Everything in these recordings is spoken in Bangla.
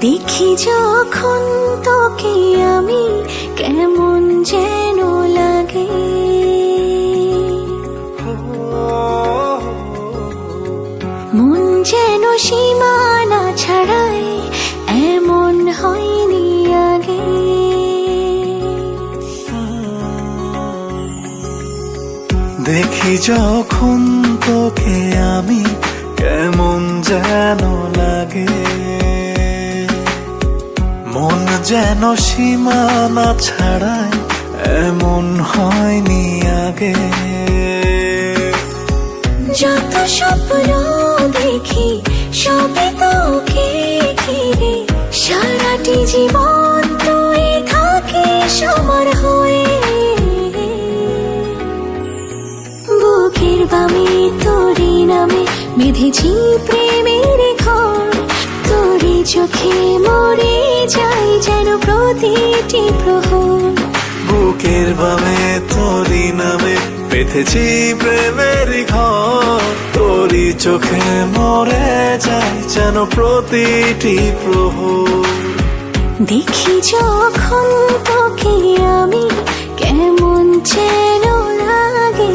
দেখি যখন তোকে আমি কেমন যেন লাগে, মন যেন সীমানা ছাড়াই এমন হয়নি আগে। দেখি যখন তোকে আমি কেমন যেন লাগে, মন যেন সীমানা ছাড়াই এমন হয়নি আগে। যত স্বপ্ন দেখি সবে তোকে ঘিরে, সারাটি জীবন তুই থাকিস আমার হয়ে। বুকের বামে তোরই নামে বেঁধেছি প্রেমের ঘর, তোরই চোখে মরে যাই যেন প্রতিটি প্রহর। বুকের বামে তোরই নামে বেঁধেছি প্রেমের ঘর, তোরই চোখে মরে যায় যেন প্রতিটি প্রহর। দেখি যখন তোকে আমি কেমন যেন লাগে।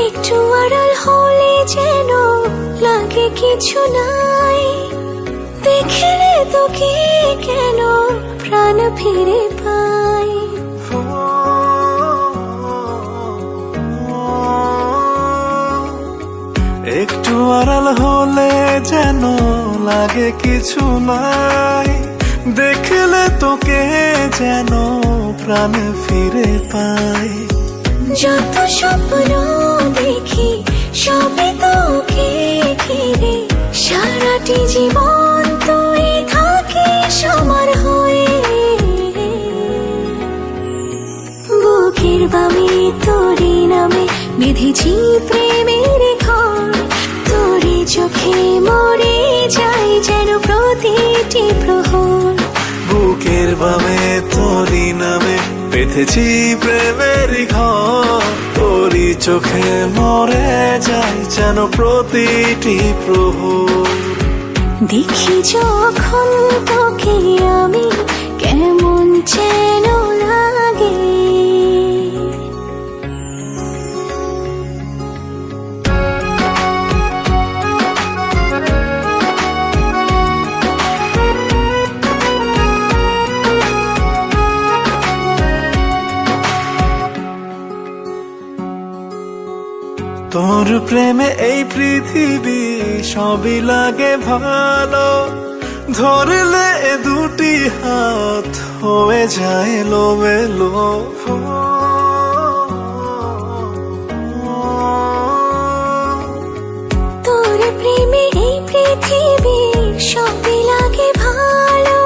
একটু আড়াল হলে যেন লাগে কিছু নাই, দেখলে তোকে কেন প্রাণ ফিরে পাই। একটু আড়াল হলে যেন লাগে কিছু নাই, দেখলে তোকে যেন প্রাণ ফিরে পাই। যত স্বপ্ন দেখি সবে তোকে ঘিরে, সারাটি জীবন তুই থাকিস আমার হয়ে। বুকের বামে তোরই নামে বেঁধেছি প্রেমের ঘর, তোরই চোখে মরে যাই যেন প্রতিটি প্রহর। বুকের বামে তোরই নামে বেঁধেছি প্রেমের ঘর, তোরই চোখে মরে যায় যেন প্রতিটি প্রহর। দেখি যখন তোকে আমি কেমন যেন লাগে। তোর প্রেমে এই পৃথিবী সবই লাগে ভালো, ধরলে এ দুটি হাত হয়ে যায় এলোমেলো। তোর প্রেমে এই পৃথিবী সবই লাগে ভালো,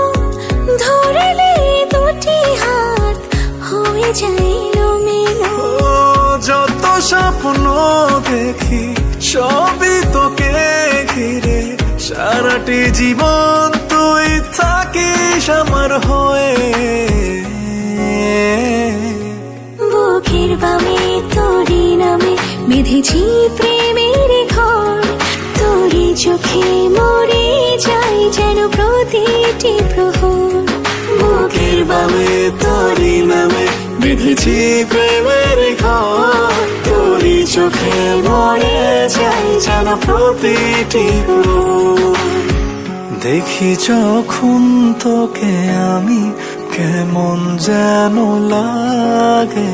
ধরলে দুটি হাত হয়ে যায় এলোমেলো। যত স্বপ্ন দেখি সবই তোকে ঘিরে, সারাটি জীবন তুই থাকিস আমার হয়ে। বুকের বামে তোরই নামে বেঁধেছি প্রেমের ঘর, তোরই চোখে মরে যাই যেন প্রতিটি প্রহর। বুকের বামে তোরই নামে বেঁধেছি প্রেমের ঘর, তোরই চোখে মরে যাই যেন প্রতিটি প্রহর। দেখি যখন তোকে আমি কেমন যেন লাগে।